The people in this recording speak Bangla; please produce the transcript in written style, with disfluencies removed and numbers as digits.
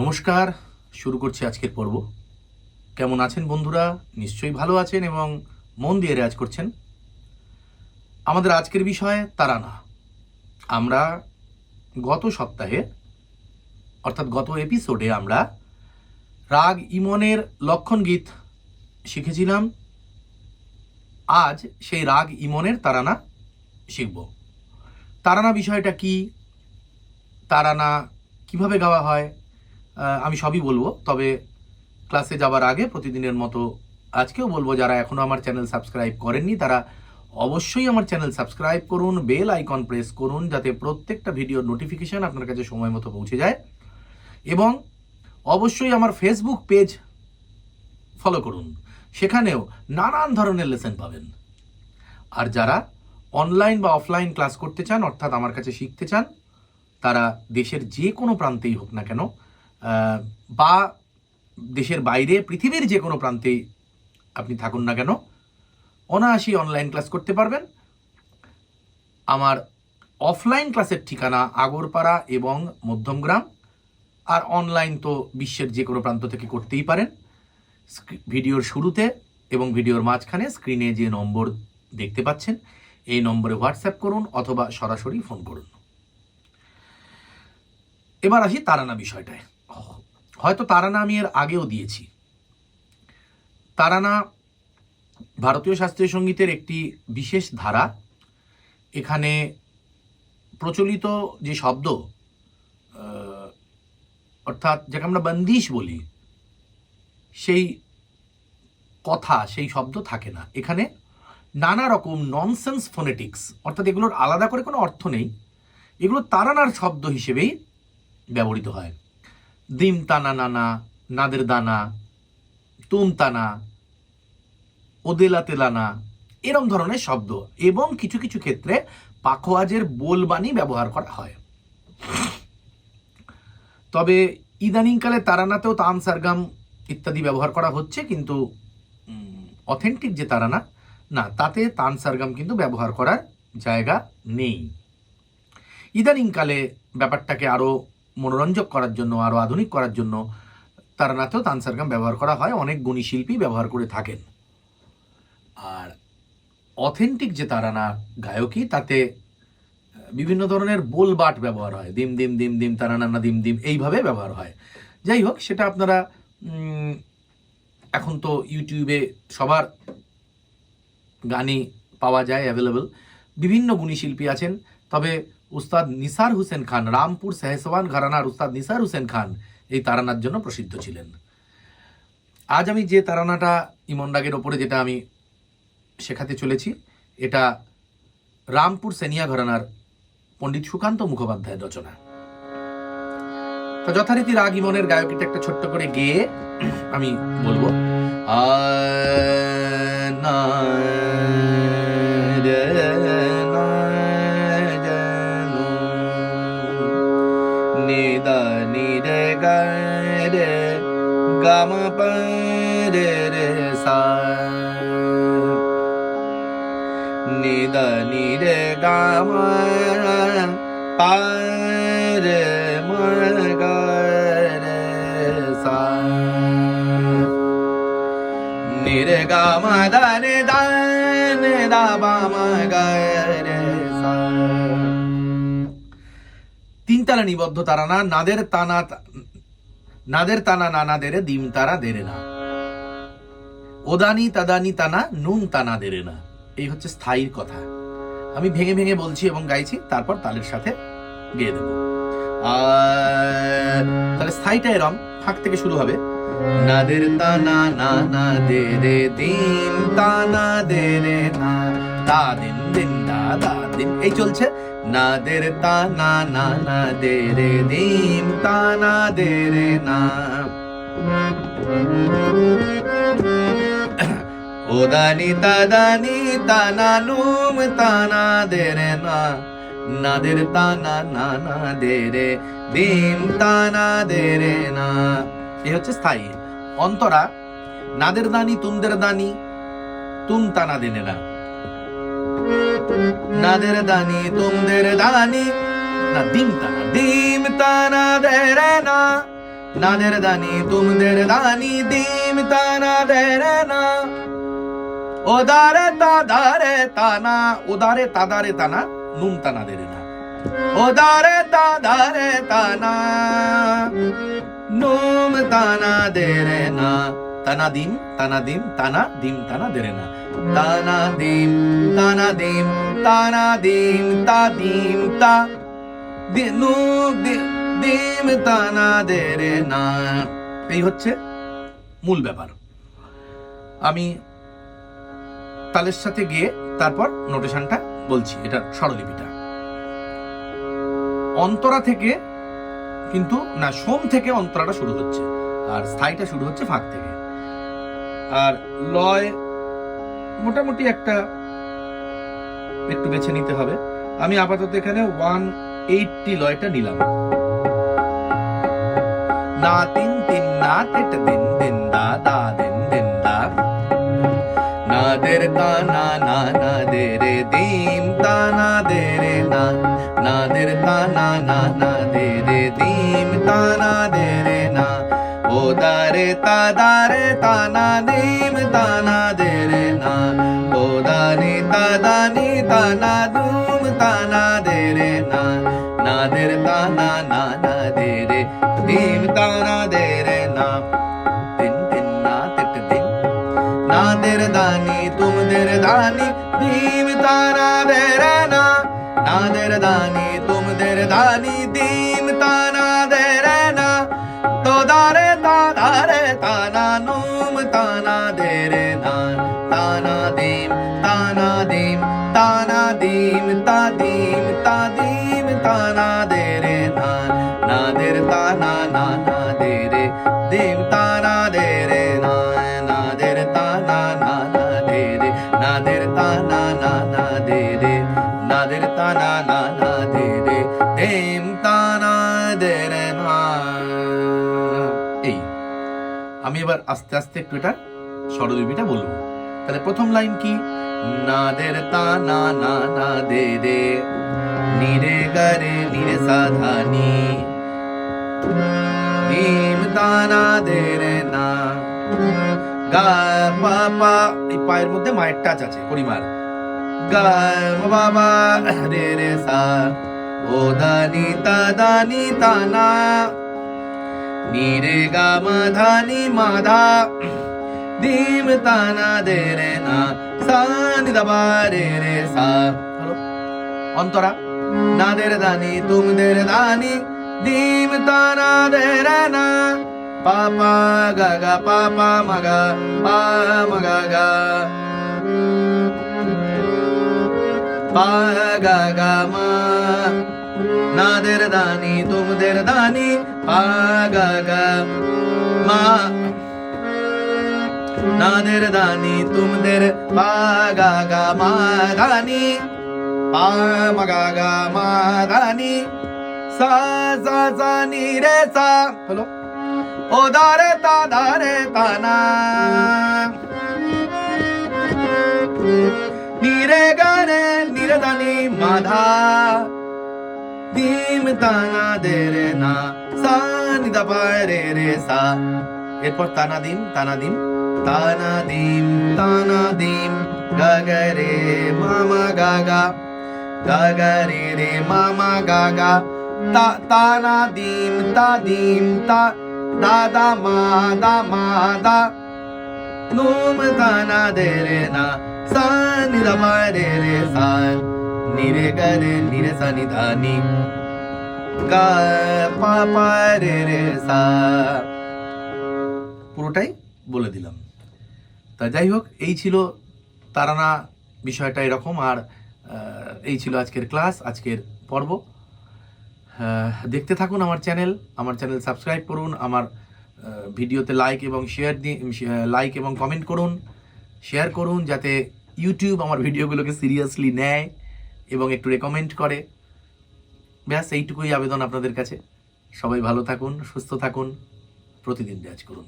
নমস্কার, শুরু করছি আজকের পর্ব। কেমন আছেন বন্ধুরা? নিশ্চয়ই ভালো আছেন এবং মন দিয়ে রেয়াজ করছেন। আমাদের আজকের বিষয় তারানা। আমরা গত সপ্তাহে অর্থাৎ গত এপিসোডে আমরা রাগ ইমনের লক্ষণ গীত শিখেছিলাম। আজ সেই রাগ ইমনের তারানা শিখব। তারানা বিষয়টা কি, তারানা কিভাবে গাওয়া হয়, আমি সবই বলবো। তবে ক্লাসে যাবার আগে প্রতিদিনের মতো আজকেও বলবো, যারা এখনও আমার চ্যানেল সাবস্ক্রাইব করেননি তারা অবশ্যই আমার চ্যানেল সাবস্ক্রাইব করুন, বেল আইকন প্রেস করুন, যাতে প্রত্যেকটা ভিডিওর নোটিফিকেশান আপনার কাছে সময় মতো পৌঁছে যায়। এবং অবশ্যই আমার ফেসবুক পেজ ফলো করুন, সেখানেও নানান ধরনের লেসন পাবেন। আর যারা অনলাইন বা অফলাইন ক্লাস করতে চান, অর্থাৎ আমার কাছে শিখতে চান, তারা দেশের যে কোনো প্রান্তেই হোক না কেন, বা দেশের বাইরে পৃথিবীর যে কোনো প্রান্তেই আপনি থাকুন না কেন, অনায়াসেই অনলাইন ক্লাস করতে পারবেন। আমার অফলাইন ক্লাসের ঠিকানা আগরপাড়া এবং মধ্যমগ্রাম, আর অনলাইন তো বিশ্বের যে কোনো প্রান্ত থেকে করতেই পারেন। ভিডিওর শুরুতে এবং ভিডিওর মাঝখানে স্ক্রিনে যে নম্বর দেখতে পাচ্ছেন, এই নম্বরে হোয়াটসঅ্যাপ করুন অথবা সরাসরি ফোন করুন। এবার আসি তারানা বিষয়টায়। হয়তো তারানা আমি এর আগেও দিয়েছি। তারানা ভারতীয় শাস্ত্রীয় সঙ্গীতের একটি বিশেষ ধারা। এখানে প্রচলিত যে শব্দ, অর্থাৎ যাকে আমরা বন্দিশ বলি, সেই কথা, সেই শব্দ থাকে না। এখানে নানা রকম ননসেন্স ফোনেটিক্স, অর্থাৎ এগুলোর আলাদা করে কোনো অর্থ নেই, এগুলো তারানার শব্দ হিসেবেই ব্যবহৃত হয়। দিম তানা নানা, নাদের দানা, তুম তানা, ওদেলা তেলানা, এরম ধরনের শব্দ, এবং কিছু কিছু ক্ষেত্রে পাখোয়াজের বোলবাণী ব্যবহার করা হয়। তবে ইদানিংকালে তারানাতেও তান সারগাম ইত্যাদি ব্যবহার করা হচ্ছে, কিন্তু অথেন্টিক যে তারানা, না, তাতে তান সারগাম কিন্তু ব্যবহার করার জায়গা নেই। ইদানিংকালে ব্যাপারটাকে আরও মনোরঞ্জক করার জন্য, আরও আধুনিক করার জন্য তারানাতেও তান সারগাম ব্যবহার করা হয়। অনেক গুণী শিল্পী ব্যবহার করে থাকেন। আর অথেন্টিক যে তারানা গায়কী, তাতে বিভিন্ন ধরনের বোলবাট ব্যবহার হয়। দিম দিম দিম দিম তারানা দিম দিম, এইভাবে ব্যবহার হয়। যাই হোক, সেটা আপনারা এখন তো ইউটিউবে সবার গানই পাওয়া যায়, অ্যাভেলেবল। বিভিন্ন গুণী শিল্পী আছেন। তবে উস্তাদ নিসার হুসেন খান, রামপুর সেহসওয়ান ঘরানার উস্তাদ নিসার হুসেন খান এই তারানার জন্য প্রসিদ্ধ ছিলেন। আজ আমি যে তারানাটা ইমন রাগের ওপরে যেটা আমি শেখাতে চলেছি, এটা রামপুর সেনিয়া ঘরানার পণ্ডিত সুকান্ত মুখোপাধ্যায়ের রচনা। তো যথারীতি রাগ ইমনের গায়কিটা একটা ছোট্ট করে গেয়ে আমি বলবো। নিদা নিরে গারে গামা পরে রে সা, নিদা নিরে গামা পারে মগরে সা, নিরে গামা দানে দানে দাবা মগরে সা। তিন তালা নিবদ্ধ তারানা। নাদের তানা, নাদের তানা নানা দেরে দিম তারা দেরে না, ওদানি তাদানি তানা নুন তানা দেরে না। এই হচ্ছে স্থায়ীর কথা। আমি ভেঙে ভেঙে বলছি এবং গাইছি, তারপর তালের সাথে গেয়ে দেবো। তাহলে স্থায়ীটা এরম, ফাঁক থেকে শুরু হবে। নাদের তানা নানা দেরে দিন তানা দেরে না, দা দিন দিন দা দা দিন, এই চলছে। নাদের তানা নানা দেরে দিন তানা দেরে না, ওদানি তাদানি তানা নুম তানা দেরে না, নাদের তানা নানা দেরে দিম তানা দেরে না। এই হচ্ছে স্থায়ী। অন্তরা নাদের দানি তুমদের দানি তুম তানা দেনে না, নাদের দানি তুমদের দানি না, দিম তানা দে রে না, নাদের দানি তুমদের দানি দিম তানা দেরে না ওদারে তাদারে তানা ওদারে তাদারে তানা নুম তানা দেরে না ওদারে তাদারে তানা নুম তানা দেরে না তানা দিম তানা দিম তানা দিম তানা দেরে না তানা দিম তানা দিম তানা দিম তা দিম তা নু দিম তানা দেরে না। এই হচ্ছে মূল ব্যাপার। আমি তালের সাথে গিয়ে তারপর নোটেশনটা বলছি, এটা স্বরলিপিটা। অন্তরা থেকে কিন্তু না, সোম থেকে অন্তরাটা শুরু হচ্ছে আর স্থায়ীটা শুরু হচ্ছে ফাঁক থেকে। আর লয় মোটামুটি একটা একটু বেছে নিতে হবে। আমি আপাতত এখানে 180 লয়টা নিলাম। না তিন তিন না তেট দিন দিন দা দা দিন দিন দা না দের তা না না না দে রে দিম তা না দে রে না না দের তা না না না দে রে দিম তা না দে রে না ও দা রে তা না দিম তা না দে রে না ও দা নি তা না দুম তা না দে রে না না দের তা না না না দে রে দিম তা না দে রে না তিন তিন না তিট দিন না দের দানি তুম দের দানি দিম তা না দে রে না না দের দানি তুম দের দানি দিম তা না দে রে না তো দারে তা না নুম তা না দে রে না তা না দিম তা না দিম তা না দিম তা দিম তা দিম তা না দে রে না না দের তা না না না দে রে দিম তা না দে রে না না দের তা না না না দে রে না দের তা না না না দে রে না দের তা না না না দে রে দিম তা না দে রে না। এই আমি এবার আস্তে আস্তে একটু এটা স্বরলিপিটা বলবো। তাহলে প্রথম লাইন কি? না দের তা না না না দে রে নিরে গরে নিরে সাধানি দিম তা না দে রে না গা পা পা। এই পায়ের মধ্যে মায়ের টাচ আছে, পরিমার গা বাবা রে রে সা ও দানি তা না নিরে গা মাধানি মাধা দিম তা না দে রে না সা নি দা বা রে রে সা। হলো অন্তরা না দের দানি তুম দের দানি দিম তা না দে রে না পা পা গা গা পা পা মা গা পা মা গা গা পা গা গা মা না দের দানি তুম দের দানি পা গা গা মা না দের দানি তুম দের পা গা গা মা দানি পা মা গা গা মা দানি সা সা সা নি রে সা। হলো ও দারে তা না নিরে গানে নিরে দানি মাধা দিম তা না দে রে না সা নি দা পা রে রে সা। এরপর তানা দিম তানা দিম তানা দিম তানা দিম গা গা রে মামা গা গা গা গা রে রে মামা গা গা তা তানা দিম তা দা দা মা দা নুম তানা দে রে না সা নি দা পা রে রে সা নিরে গা রে নিরে সা নি ধা নি গা পা পা রে রে সা। পুরোটাই বলে দিলাম। তা যাই হোক, এই ছিল তারানা বিষয়টা এরকম। আর এই ছিল আজকের ক্লাস, আজকের পর্ব। দেখতে থাকুন আমার চ্যানেল সাবস্ক্রাইব করুন, আমার ভিডিওতে লাইক এবং কমেন্ট করুন, শেয়ার করুন, যাতে ইউটিউব আমার ভিডিওগুলোকে সিরিয়াসলি নেয় এবং একটু রেকমেন্ড করে। ব্যাস এইটুকুই আবেদন আপনাদের কাছে। সবাই ভালো থাকুন, সুস্থ থাকুন, প্রতিদিন রেয়াজ করুন।